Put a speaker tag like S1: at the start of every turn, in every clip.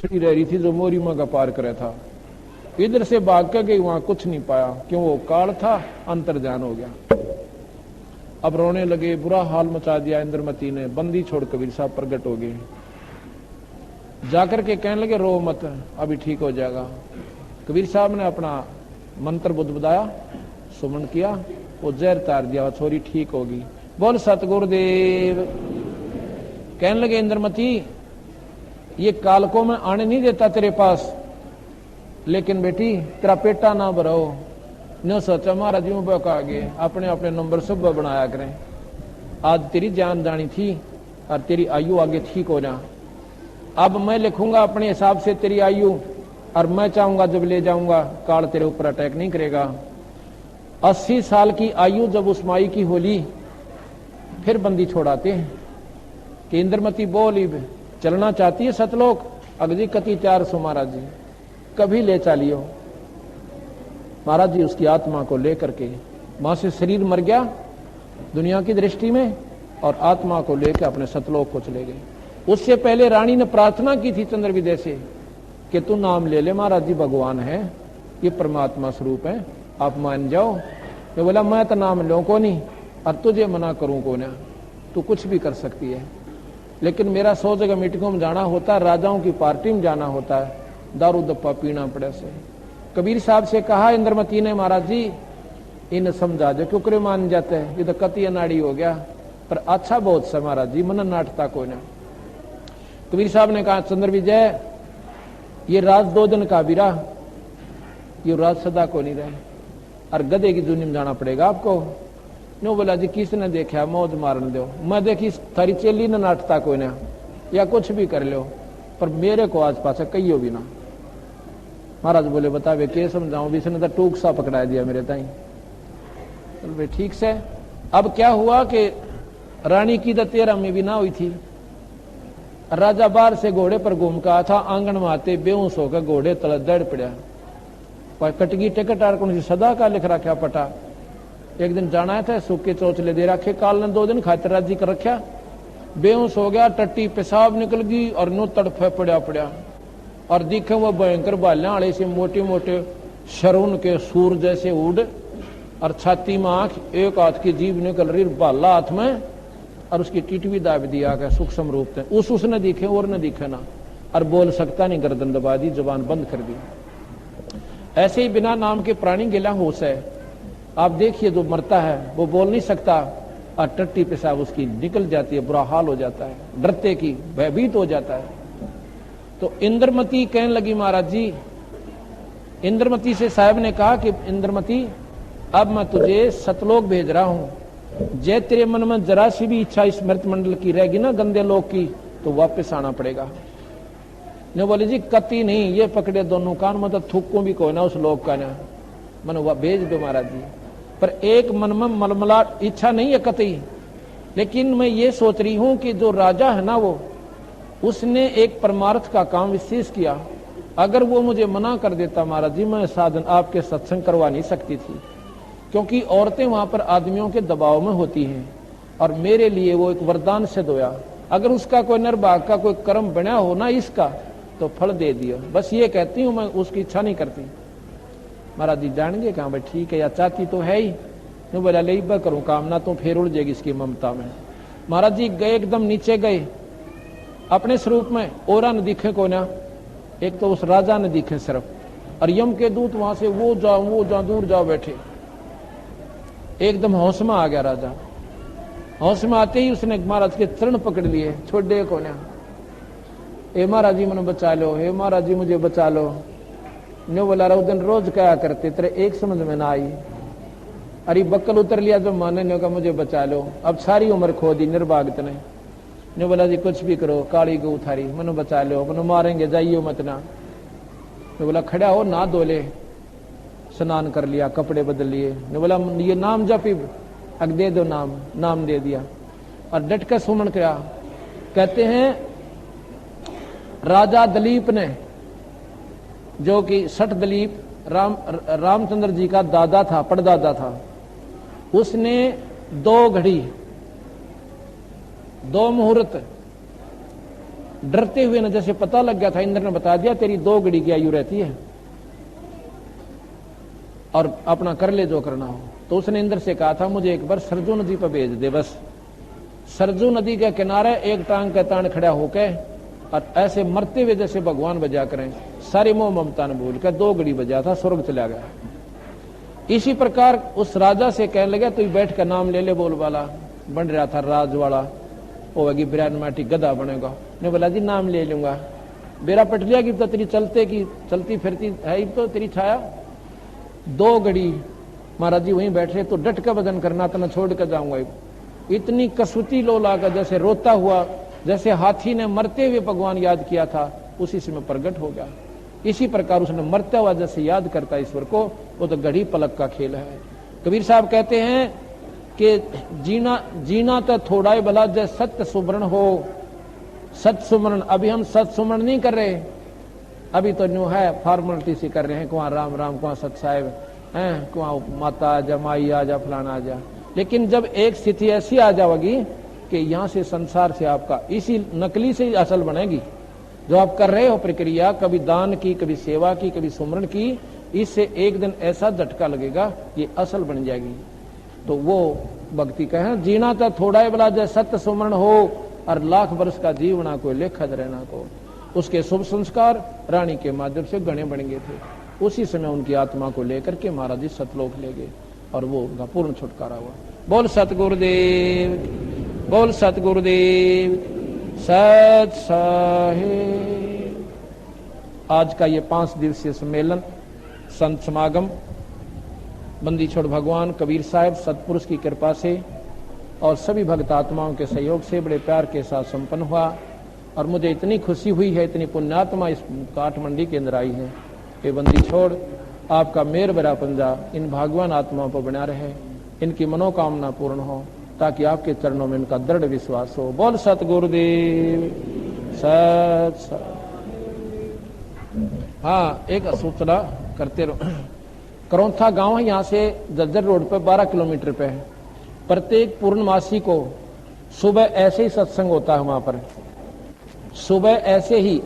S1: खड़ी रह रही थी जो मोरी माँ का पार करे था। इधर से भाग कर गई, वहां कुछ नहीं पाया, क्यों वो काल था, अंतर्ध्यान हो गया। अब रोने लगे, बुरा हाल मचा दिया इंद्रमती ने। बंदी छोड़ कबीर साहब प्रकट हो गए, जाकर के कहने लगे रो मत, अभी ठीक हो जाएगा। कबीर साहब ने अपना मंत्र बुदबुदाया, सुमन किया, वो जहर तार दिया, छोरी ठीक होगी। बोल सतगुरुदेव। कहने लगे इंद्रमती, ये काल को मैं आने नहीं देता तेरे पास, लेकिन बेटी तेरा पेटा ना भरो। न सोचा महाराज यूं बका गए, अपने अपने नंबर सब बनाया करें। आज तेरी जान जानी थी और तेरी आयु आगे ठीक हो जा। अब मैं लिखूंगा अपने हिसाब से तेरी आयु, और मैं चाहूंगा जब ले जाऊंगा काल तेरे ऊपर अटैक नहीं करेगा। 80 साल की आयु जब उस माई की होली, फिर बंदी छोड़ाते हैं कि इंद्रमती बोली चलना चाहती है सतलोक, अगजी कति 400 महाराज जी कभी ले चालियो। महाराज जी उसकी आत्मा को लेकर के, वहां से शरीर मर गया दुनिया की दृष्टि में, और आत्मा को लेकर अपने सतलोक को चले गए। उससे पहले रानी ने प्रार्थना की थी चंद्रविदय से कि तू नाम ले ले, महाराज जी भगवान है, ये परमात्मा स्वरूप है, आप मान जाओ। मैं बोला मैं तो नाम लो को नहीं, और तुझे मना करूं को ना, तू कुछ भी कर सकती है, लेकिन मेरा 100 जगह मीटिंगों में जाना होता है, राजाओं की पार्टी में जाना होता है, दारू दप्पा पीना पड़े से। कबीर साहब से कहा इंद्रमती ने, महाराज जी इन्हें समझा दो, क्यों मान जाते हैं, ये तो कति अनाड़ी हो गया, पर अच्छा बहुत सा महाराज जी मन नाटता को ना। कबीर साहब ने कहा चंद्रविजय, ये राज 2 दिन का बिरा, ये राज सदा को नहीं रहे, और गधे की दुनिया में जाना पड़ेगा आपको। नो बोला जी किसने देखा, मौज मारन दो, मैं देखी थारी चेली ने नाटता कोई ना, या कुछ भी कर लो, पर मेरे को आज पास कहियो भी ना। महाराज बोले बतावे के समझाऊं, भी इसने तो टूक सा पकड़ा दिया मेरे ताई। चल ठीक से। अब क्या हुआ कि रानी की तो 13 में भी ना हुई थी, राजा बाहर से घोड़े पर घूम का था, आंगन में आते बेहोश होकर घोड़े तले दड़ पड़ा। कटगी टिकट आर सदा का लिख रखा पटा। एक दिन जाना था, सूखे चौचले दे रखे, काल ने 2 दिन खातिर राजी कर रखा, बेहोश हो गया, टट्टी पेशाब निकल गई और नो तड़फे पड़ा। और दिखे वो भयंकर बाल्या वाले से मोटे मोटे शरून के सूर जैसे उड़, और छाती में आंख, एक हाथ की जीभ निकल रही, बाला हाथ में, और उसकी टिटवी दाब दिया गया सूक्ष्म रूप से। उसने दिखे और न दिखे ना, और बोल सकता नहीं, गर्दन दबा दी, जुबान बंद कर दी। ऐसे ही बिना नाम के प्राणी गिला होश है। आप देखिए जो मरता है वो बोल नहीं सकता, और टट्टी पेशाब उसकी निकल जाती है, बुरा हाल हो जाता है, डरते की भयभीत हो जाता है। तो इंद्रमती कहने लगी महाराज जी, इंद्रमती से साहब ने कहा कि इंद्रमती अब मैं तुझे सतलोक भेज रहा हूं, जे तेरे मन में जरा सी भी इच्छा इस मृत मंडल की रहेगी ना, गंदे लोक की, तो वापस आना पड़ेगा। ने बोले जी कति नहीं, ये पकड़े दोनों कान, मतलब थूकू भी कोई ना उस लोक का ना, मन वह भेज दो महाराज जी। पर एक मन में मलमला इच्छा नहीं है कतई, लेकिन मैं ये सोच रही हूं कि जो राजा है ना, वो उसने एक परमार्थ का काम विशेष किया, अगर वो मुझे मना कर देता महाराज जी, मैं साधन आपके सत्संग करवा नहीं सकती थी, क्योंकि औरतें वहां पर आदमियों के दबाव में होती हैं, और मेरे लिए वो एक वरदान सिद्ध होया। अगर उसका कोई निर्भाग का कोई कर्म बना हो ना इसका, तो फल दे दिया। बस ये कहती हूं, मैं उसकी इच्छा नहीं करती। महाराज जी जान गए, कहा भाई ठीक है, या चाहती तो है ही, तो बोला ले करूं काम ना, तो फिर उड़ जाएगी इसकी ममता में। महाराज जी गए, एकदम नीचे गए अपने स्वरूप में, और न दिखे को ना, एक तो उस राजा ने दिखे सिर्फ, और यम के दूत वहां से वो जाओ दूर जाओ बैठे। एकदम होश में आ गया राजा। होश में आते ही उसने महाराज के चरण पकड़ लिए, छोड़ दे को ना, हे महाराज जी मुझे बचा लो, हे महाराज जी मुझे बचा लो। ने बोला रहा दिन रोज क्या करते, तेरे एक समझ में ना आई, अरे बक्कल उतर लिया जो माने ने कहा मुझे बचा लो, अब सारी उम्र खो दी निर्भाग्य ने बोला जी कुछ भी करो, काली गौ थारी, मनु बचा लो, मनु मारेंगे, जाइयो मत ना। ने बोला खड़ा हो, ना धोले, स्नान कर लिया, कपड़े बदल लिए। ने बोला ये नाम जपी, अग दे दो नाम, नाम दे दिया, और डट कर सुमन किया। कहते हैं राजा दलीप ने, जो कि सठ दलीप रामचंद्र जी का दादा था, पड़दादा था, उसने 2 घड़ी 2 मुहूर्त डरते हुए न जैसे पता लग गया था, इंद्र ने बता दिया तेरी 2 घड़ी की आयु रहती है और अपना कर ले जो करना हो। तो उसने इंद्र से कहा था मुझे एक बार सरजू नदी पर भेज दे। बस सरजू नदी के किनारे एक टांग के तान खड़ा होके और ऐसे मरते हुए जैसे भगवान बजा करें, सारी मोह ममता ने भूल कर 2 घड़ी बजा था, स्वर्ग चला गया। इसी प्रकार उस राजा से कहने लगा तू बैठ कर नाम ले ले। बोल वाला बन रहा था राज वाला, होगी बिरान माटी गधा बनेगा। ने बोला जी नाम ले लूंगा। बेरा पटलिया की तो तेरी चलती फिरती है तो तेरी छाया। 2 घड़ी महाराज जी वहीं बैठे तो डट का बदन करना तो न छोड़ कर जाऊंगा। इतनी कसूती लो लाकर जैसे रोता हुआ, जैसे हाथी ने मरते हुए भगवान याद किया था, उसी समय प्रकट हो गया। इसी प्रकार उसने मरता हुआ जैसे याद करता ईश्वर को, वो तो घड़ी पलक का खेल है। कबीर साहब कहते हैं कि जीना तो थोड़ा ही भला जय सत्य सुमरण हो। सत्य सुमरण, अभी हम सत्य सुमरण नहीं कर रहे, अभी तो न्यू है फॉर्मेलिटी सी कर रहे हैं, कुआं राम राम, कुआं सत साहेब हैं, कुआं माता आ जा, माई आ जा, फलाना आ जा। लेकिन जब एक स्थिति ऐसी आ जाएगी कि यहां से संसार से आपका इसी नकली से असल बनेगी, जो आप कर रहे हो प्रक्रिया, कभी दान की, कभी सेवा की, कभी सुमरण की, इससे एक दिन ऐसा झटका लगेगा ये असल बन जाएगी। तो वो भक्ति कहे जीना तो थोड़ा ही बला जय सत्य सुमरण हो और लाख वर्ष का जीवना को लेखा रहना को। उसके शुभ संस्कार रानी के माध्यम से गणे बन गए थे। उसी समय उनकी आत्मा को लेकर के महाराज जी सतलोक ले गए और वो उनका पूर्ण छुटकारा हुआ। बोल सतगुरुदेव, बोल सतगुरुदेव सत साहिब। आज का ये 5 दिवसीय सम्मेलन संत समागम बंदी छोड़ भगवान कबीर साहब सतपुरुष की कृपा से और सभी भक्त आत्माओं के सहयोग से बड़े प्यार के साथ संपन्न हुआ। और मुझे इतनी खुशी हुई है, इतनी पुण्यात्मा इस काठमंडी के अंदर आई है कि बंदी छोड़ आपका मेर बरा पंजा इन भगवान आत्माओं पर बना रहे, इनकी मनोकामना पूर्ण हो, ताकि आपके चरणों में इनका दृढ़ विश्वास हो। बोल सतगुरुदेव सत। हाँ, एक सूचना करते रहो। करौंथा गांव है, यहाँ से जज्जर रोड पर 12 किलोमीटर पे है। प्रत्येक पूर्णमासी को सुबह ऐसे ही सत्संग होता है वहां पर, सुबह ऐसे ही,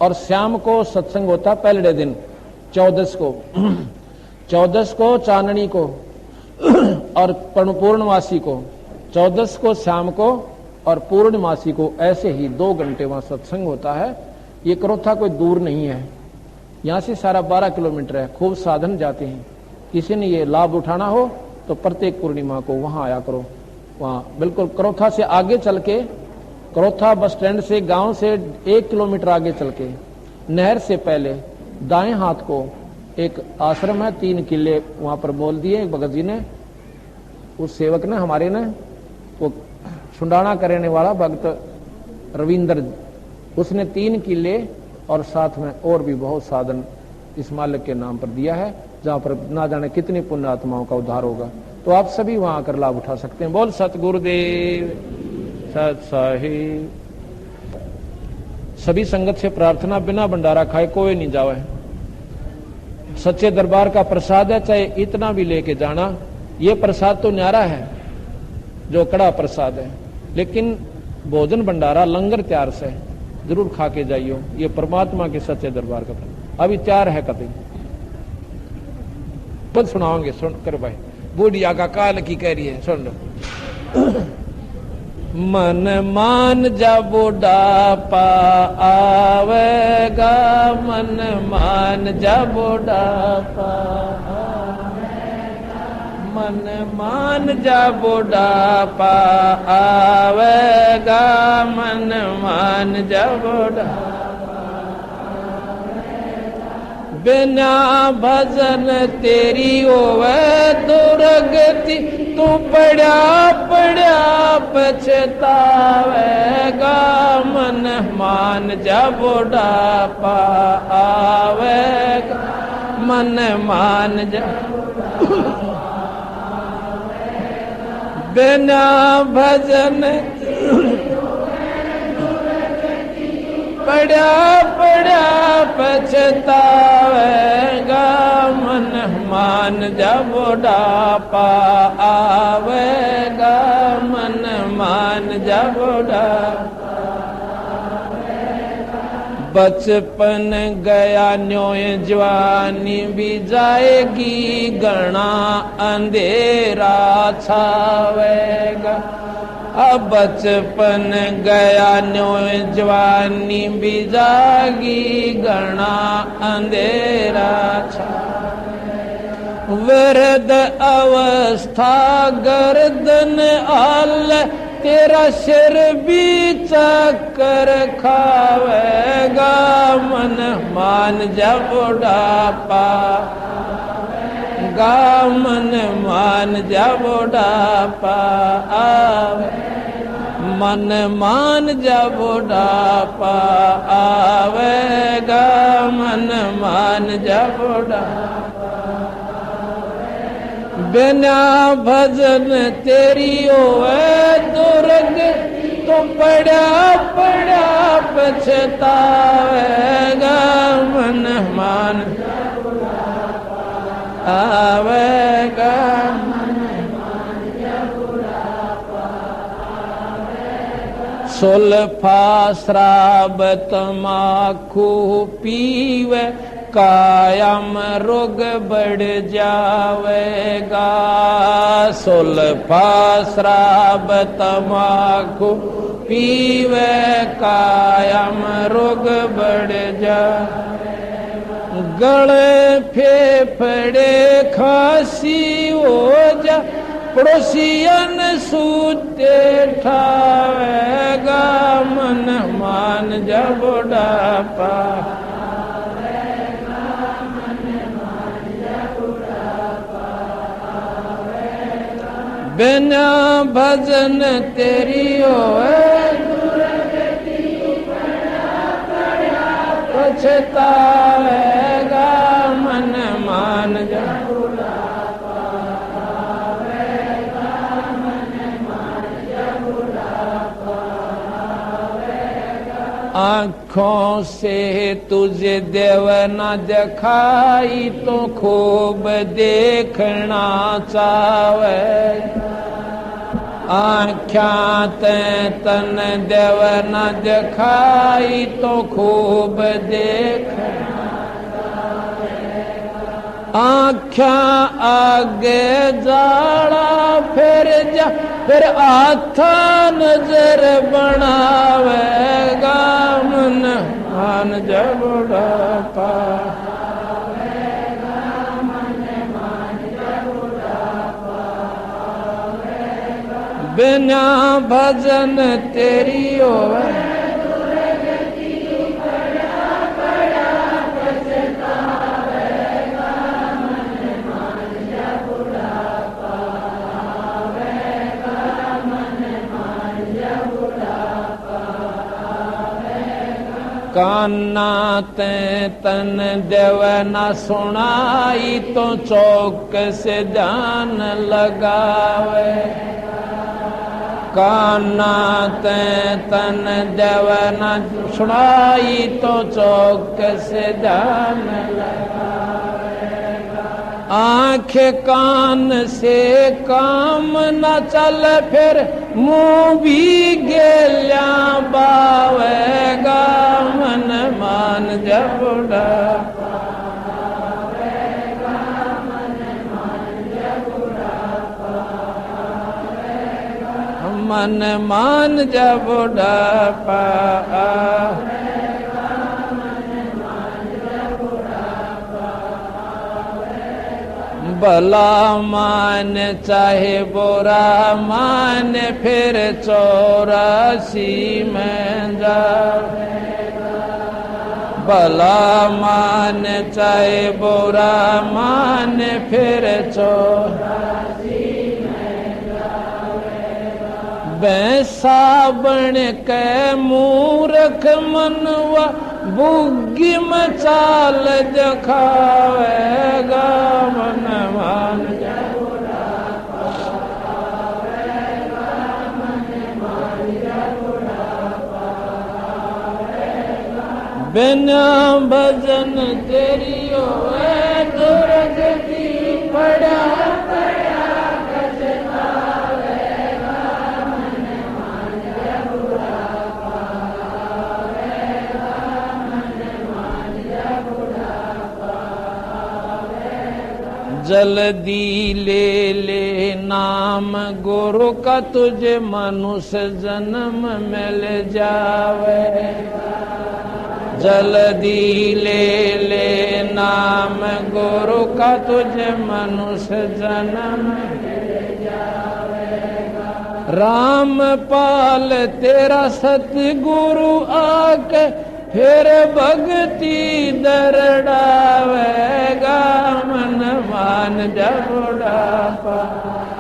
S1: और शाम को सत्संग होता है पहले दिन 14 को 14 को चांदनी को और पूर्णमासी को 14 को शाम को और पूर्णमासी को ऐसे ही 2 घंटे वहां सत्संग होता है। ये करौथा कोई दूर नहीं है, यहाँ से सारा 12 किलोमीटर है। खूब साधन जाते हैं। किसी ने ये लाभ उठाना हो तो प्रत्येक पूर्णिमा को वहां आया करो। वहां बिल्कुल करौथा से आगे चल के, करौथा बस स्टैंड से गांव से 1 किलोमीटर आगे चल के नहर से पहले दाएं हाथ को एक आश्रम है, 3 किले वहां पर बोल दिए एक भगत जी ने, उस सेवक ने हमारे ने, वो छुंडाना करने वाला भक्त रविंद्र, उसने 3 किले और साथ में और भी बहुत साधन इस मालिक के नाम पर दिया है, जहां पर ना जाने कितनी पुण्य आत्माओं का उद्धार होगा। तो आप सभी वहां आकर लाभ उठा सकते हैं। बोल सतगुरुदेव सत साहिब। सभी संगत से प्रार्थना, बिना भंडारा खाए कोई नहीं जावे। सच्चे दरबार का प्रसाद है, चाहे इतना भी लेके जाना। ये प्रसाद तो न्यारा है जो कड़ा प्रसाद है, लेकिन भोजन भंडारा लंगर त्यार से जरूर खा के जाइयो। ये परमात्मा के सच्चे दरबार का अभी त्यार है कभी खुद सुनाओगे। सुन कर भाई, बूढ़िया का काल की कह रही है, सुन लो। मन मान जा बुढ़ापा आवेगा, मन मान जा बुढ़ापा आवेगा, मन मान जा बुढ़ापा आवेगा, मन मान जा बुढ़ापा। बिना भजन तेरी होवे दुर्गति, तू पड़ा पड़ा पछतावेगा, मन मान जा बुढ़ापा आवेगा, मन मान जा। बिना भजन पड़ा पड़ा पछतावेगा, मन मान जा बुढ़ापा आवेगा, मन मान जा बुढ़ापा आवेगा। बचपन गया न्योय जवानी भी जाएगी घना अंधेरा छावेगा। अब बचपन गया न्योय जवानी भी जाएगी घना अंधेरा छावेगा। वृद्ध अवस्था गर्दन आल तेरा सिर भी चक्कर खावेगा। मन मान जा बुढ़ापा गा मन मान जा बुढ़ापा आवे। मन मान जा बुढ़ापा आवेगा। मन मान जा बुढ़ापा बिना भजन तेरी ओए दुर्ग तो पड़ा पड़ा पछतावेगा। मन मान आवेगा। सुल्फा शराब तमाकू पीवे कायम रोग बढ़ जावेगा। सुल्फा शराब तमाकू पीवे कायम रोग बढ़ जा। गले फेफड़े खांसी हो जा पड़ोसियन सूते ठावेगा। मन मान जा बुढ़ापा बिना भजन तेरी ओए पछतावेगा। मन मान जा आँखों से तुझे देव न दिखाई तो खूब देखना चावे। आँख्यां तन देव न दिखाई तो खूब देखना। आँख्यां आगे जाड़ा फिर आथा नजर बनावेगा। मन मान जा बुढ़ापा बिना भजन तेरी ओए कान्ना ते तन देव न सुनाई तो चौक से ध्यान लगावे। कान्ना ते तन देव न सुनाई तो चौक से ध्यान लगावे। आँख कान से काम न चल फिर मुँह भी गेल्या बावेगा। मन मान जा बुढ़ापा मन मान जा बुढ़ापा भला मान चाहे बुरा मान फिर 84 में जावेगा। भला मान चाहे बुरा मान फिर 84 में जावेगा। बैसा बन के मूर्ख मनवा बुग्गी मचाल दिखावेगा। मन मान जा बुढ़ापा आवेगा। मन मान जा बुढ़ापा आवेगा। बिना भजन तेरी ओए दुर्गति पड़ा पड़ा पछतावेगा। मन मान जा बुढ़ापा आवेगा। मन जल्दी ले ले नाम गुरु का, तुझे मनुष्य जन्म मिल जावेगा। जल्दी ले ले नाम गुरु का, तुझे मनुष्य जन्म मिल जावेगा। रामपाल तेरा सतगुरु आके फिर भक्ति दरड़ावेगा। मन मान जा बुढ़ापा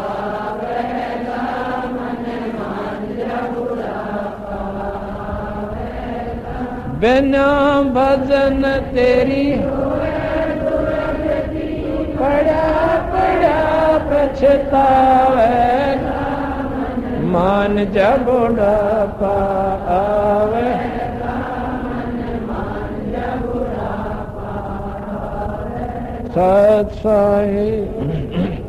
S1: आवेगा, मन मान जा बुढ़ापा आवेगा। बिना भजन तेरी पड़ा पड़ा पछतावेगा। मान जा बुढ़ापा आवेगा। सत साहिब